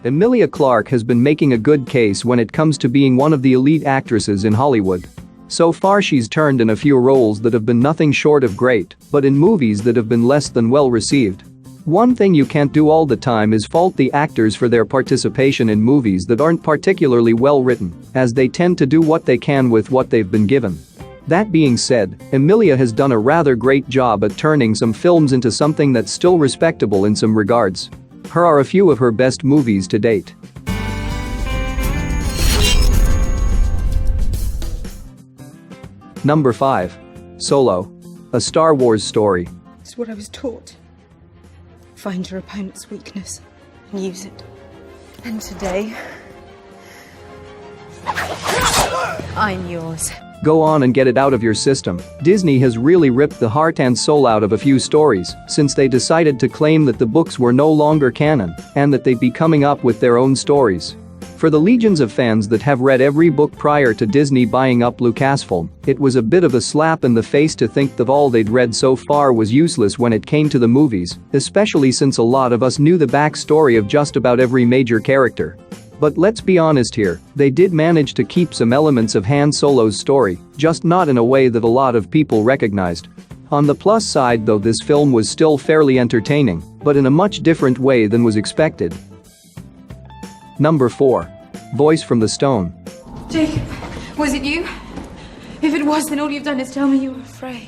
Emilia Clarke has been making a good case when it comes to being one of the elite actresses in Hollywood. So far she's turned in a few roles that have been nothing short of great, but in movies that have been less than well received. One thing you can't do all the time is fault the actors for their participation in movies that aren't particularly well written, as they tend to do what they can with what they've been given. That being said, Emilia has done a rather great job at turning some films into something that's still respectable in some regards. Here are a few of her best movies to date. Number 5. Solo. A Star Wars story. It's what I was taught. Find your opponent's weakness and use it. And today, I'm yours. Go on and get it out of your system. Disney has really ripped the heart and soul out of a few stories since they decided to claim that the books were no longer canon and that they'd be coming up with their own stories. For the legions of fans that have read every book prior to Disney buying up Lucasfilm, it was a bit of a slap in the face to think that all they'd read so far was useless when it came to the movies, especially since a lot of us knew the backstory of just about every major character. But let's be honest here, they did manage to keep some elements of Han Solo's story, just not in a way that a lot of people recognized. On the plus side though, this film was still fairly entertaining, but in a much different way than was expected. Number 4. Voice from the Stone. Jacob, was it you? If it was, then all you've done is tell me you were afraid.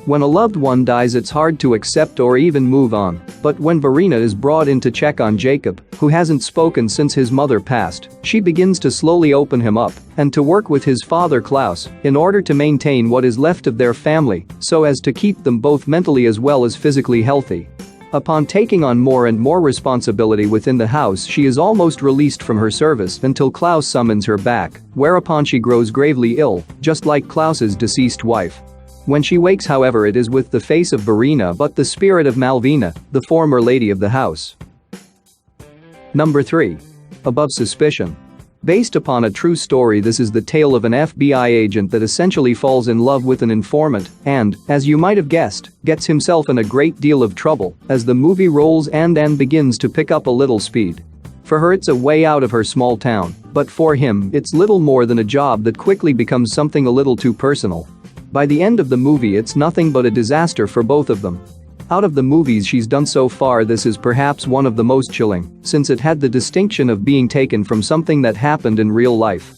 When a loved one dies, it's hard to accept or even move on, but when Verena is brought in to check on Jacob, who hasn't spoken since his mother passed, she begins to slowly open him up and to work with his father Klaus in order to maintain what is left of their family so as to keep them both mentally as well as physically healthy. Upon taking on more and more responsibility within the house, she is almost released from her service until Klaus summons her back, whereupon she grows gravely ill, just like Klaus's deceased wife. When she wakes, however, it is with the face of Verena but the spirit of Malvina, the former lady of the house. Number 3. Above Suspicion. Based upon a true story, this is the tale of an FBI agent that essentially falls in love with an informant and, as you might have guessed, gets himself in a great deal of trouble as the movie rolls and begins to pick up a little speed. For her it's a way out of her small town, but for him it's little more than a job that quickly becomes something a little too personal. By the end of the movie it's nothing but a disaster for both of them. Out of the movies she's done so far, this is perhaps one of the most chilling, since it had the distinction of being taken from something that happened in real life.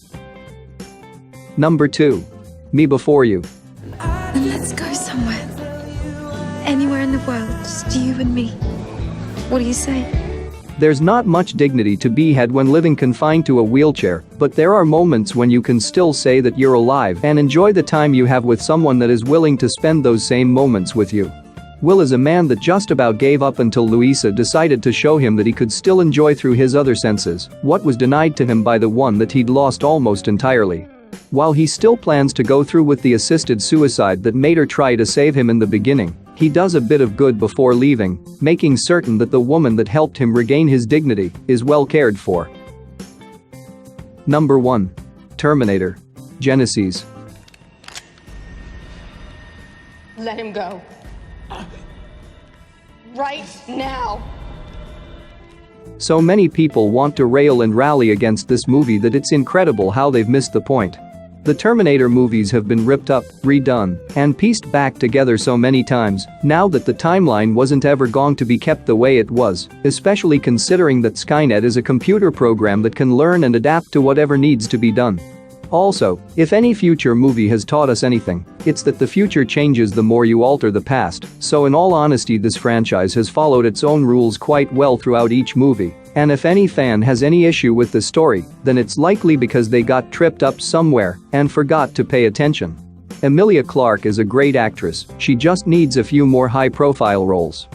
Number 2. Me Before You. Then let's go somewhere. Anywhere in the world, just you and me. What do you say? There's not much dignity to be had when living confined to a wheelchair, but there are moments when you can still say that you're alive and enjoy the time you have with someone that is willing to spend those same moments with you. Will is a man that just about gave up until Louisa decided to show him that he could still enjoy through his other senses what was denied to him by the one that he'd lost almost entirely. While he still plans to go through with the assisted suicide that made her try to save him in the beginning, he does a bit of good before leaving, making certain that the woman that helped him regain his dignity is well cared for. Number 1. Terminator. Genesis. Let him go. Right now. So many people want to rail and rally against this movie that it's incredible how they've missed the point. The Terminator movies have been ripped up, redone, and pieced back together so many times now that the timeline wasn't ever going to be kept the way it was, especially considering that Skynet is a computer program that can learn and adapt to whatever needs to be done. Also, if any future movie has taught us anything, it's that the future changes the more you alter the past, so in all honesty this franchise has followed its own rules quite well throughout each movie, and if any fan has any issue with the story, then it's likely because they got tripped up somewhere and forgot to pay attention. Emilia Clarke is a great actress, she just needs a few more high-profile roles.